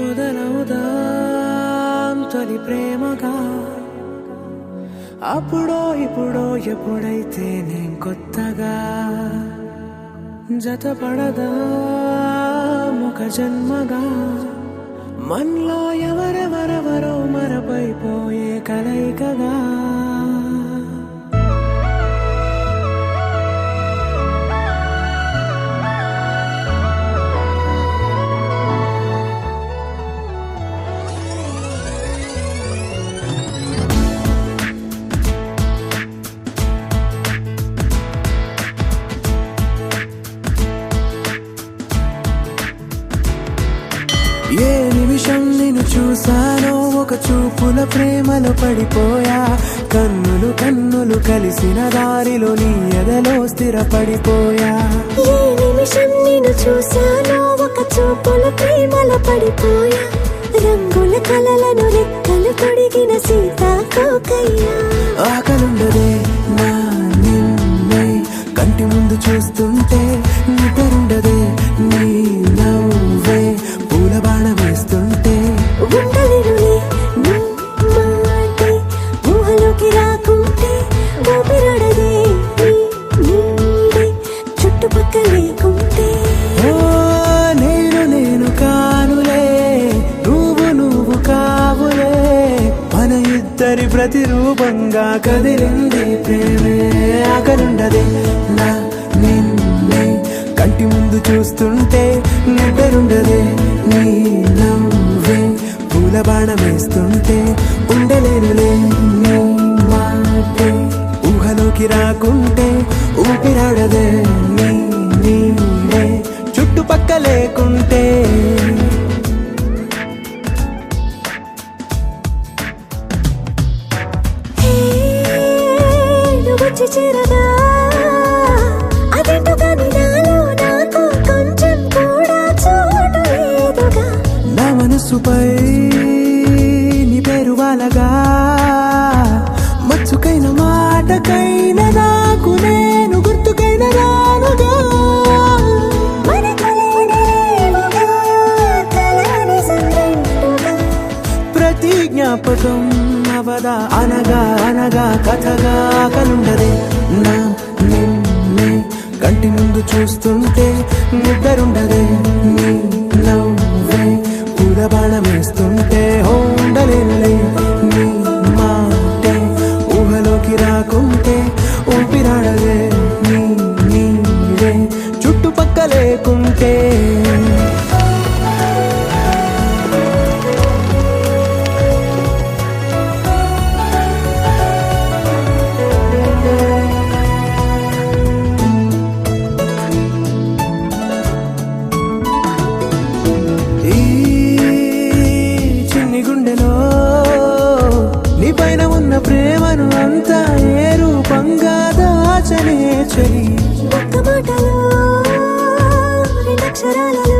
మొదలవుదాం తొలి ప్రేమగా అప్పుడో ఇప్పుడో ఎప్పుడైతే నేను కొత్తగా జతపడదా ఒక జన్మగా మనలో ఎవరెవరెవరో మరపైపోయే కలయికగా ఏ నిమిషం నిన్ను చూసానో ఒక చూపుల ప్రేమలో పడిపోయా కన్నులు కన్నులు కలిసిన దారిలో నీ ఎదలో స్థిరపడిపోయా ఏ నిమిషం నిన్ను చూసానో ఒక చూపుల ప్రేమలో పడిపోయా రంగుల కలలను రెక్కలు తొడిగిన సీతాకోకయ్యా ఆకలుండదే నా నిన్నే కంటి ముందు చూస్తుంటే నిద్రుండదే నీ నవ్వే పూల బాణ వేస్తుంటే ఉండలేనులే నీ మాటే ఊహలోకి రాకుంటే ఊపిరాడదే నీ నీడే చుట్టుపక్కల లేకుంటే ఓ నేను కానులే నువ్వు కావులే మన ఇద్దరి ప్రతిరూపంగా కదిలింది ప్రేమే ఆకలుండదే నా నిన్నే కంటి ముందు చూస్తుంటే నిద్రుండదే నీ నవ్వే పూల బాణం వేస్తుంటే ఉండలేనులే నీ మాటే ఊహలోకి రాకుంటే ఊపిరాడదే నీ నీడే చుట్టుపక్క లేకుంటే వచ్చి చేరగా అదేంటో కానీ నాలో నాకు కొంచెం కూడా చోటు లేదుగా నా మనసుపై నీ పేరు వాలగా మచ్చుకైన మాటకైన నాకు నేను గుర్తుకైన రానుగా మనకులేనిలేవుగా కలని సంరెండుగా ప్రతి జ్ఞాపకం అవదా అనగా అనగా కథగా కలుండదే నా నిన్నే కంటి ముందు చూస్తుంటే నిద్రుండదే నీ నవ్వే పూల బాణం వేస్తుంటే ఉండలేనులే నీ మాటే ఊహలోకి రాకుంటే ఊపిరాడదే నీ నీడే చుట్టుపక్క లేకుంటే ఈ చిన్ని గుండెలో నీ పైన ఉన్న ప్రేమను అంతా ఏ రూపంగా దాచనే చలి ఒక్క మాటలో రెండక్షరాలలో